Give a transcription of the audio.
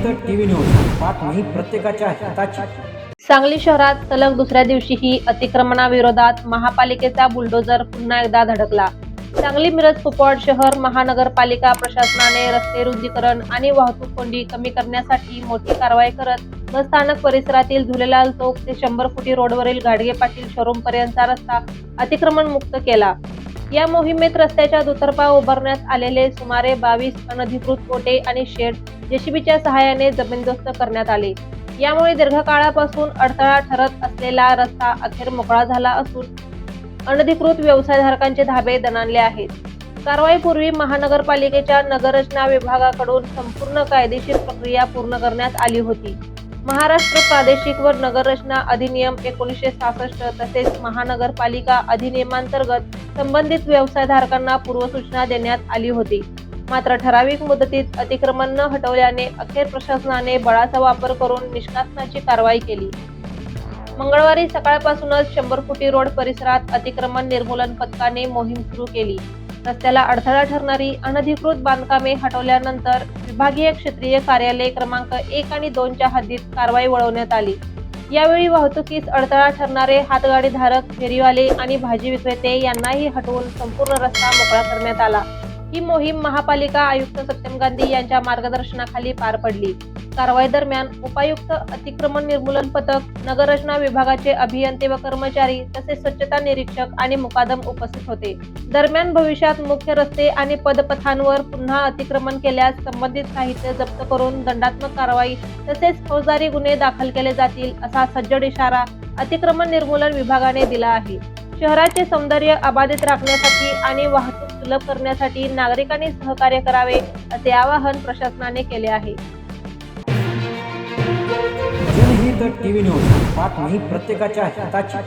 जनहित TV news बातमी प्रत्येकाच्या हिताची। सांगली शहरात सलग दुसऱ्या दिवशीही अतिक्रमणाविरोधात महापालिकेचा बुलडोझर पुन्हा एकदा धडकला। सांगली मिरज कुपवाड शहर महानगरपालिका प्रशासनाने रस्ते रुंदीकरण आणि वाहतूक कोंडी कमी करण्यासाठी मोठी कारवाई करत बसस्थानक परिसरातील झुलेलाल चौक ते 100 फुटी रोडवरील गाडगे पाटील शोरूम पर्यंतचा रस्ता अतिक्रमण मुक्त केला। या मोहिमेत रस्त्याच्या दुतर्फा उभारण्यात आलेले सुमारे 22 अनधिकृत ओटे आणि शेड जेसीबीच्या सहाय्याने जमीनदोस्त करण्यात आले। यामुळे दीर्घकाळापासून अडथळा ठरत असलेला रस्ता अखेर मोकळा झाला असून अनधिकृत व्यवसायधारकांचे धाबे दणाणले आहेत। कारवाईपूर्वी महानगरपालिकेच्या नगररचना विभागाकडून संपूर्ण कायदेशीर प्रक्रिया पूर्ण करण्यात आली होती। महाराष्ट्र प्रादेशिक व नगररचना अधिनियम 1966 तसेच महानगरपालिका अधिनियमांतर्गत संबंधित व्यवसायधारकांना पूर्वसूचना देण्यात आली होती। मात्र ठराविक मुदतीत अतिक्रमण न हटवल्याने अखेर प्रशासनाने बळाचा वापर करून निष्कासनाची कारवाई केली। मंगळवारी सकाळपासूनच 100 फुटी रोड परिसरात अतिक्रमण निर्मूलन पथकाने मोहीम सुरू केली। रस्त्याला अडथळा ठरणारी अनधिकृत बांधकामे हटवल्यानंतर विभागीय क्षेत्रीय कार्यालय क्रमांक 1 आणि 2 च्या हद्दीत कारवाई वळवण्यात आली। यावेळी वाहतुकीस अडथळा ठरणारे हातगाडीधारक, फेरीवाले आणि भाजी विक्रेते यांनाही हटवून संपूर्ण रस्ता मोकळा करण्यात आला। ही मोहीम महापालिका आयुक्त सत्यम गांधी यांच्या मार्गदर्शनाखाली पार पडली। कारवाई दरम्यान उपायुक्त, अतिक्रमण निर्मूलन पथक, नगररचना विभागाचे अभियंते व कर्मचारी तसेच स्वच्छता निरीक्षक आणि मुकादम उपस्थित होते। दरम्यान भविष्यात मुख्य रस्ते आणि पदपथांवर पुन्हा अतिक्रमण केल्यास संबंधित साहित्य जप्त करून दंडात्मक कारवाई तसेच फौजदारी गुन्हे दाखल केले जातील असा सज्जड इशारा अतिक्रमण निर्मूलन विभागाने दिला आहे। शहराचे सौंदर्य अबाधित राखण्यासाठी आणि वाहतूक सुलभ करण्यासाठी नागरिकांनी सहकार्य करावे असे आवाहन प्रशासनाने केले आहे। जनहित टीव्ही न्यूज बातमी प्रत्येकाच्या हिताची।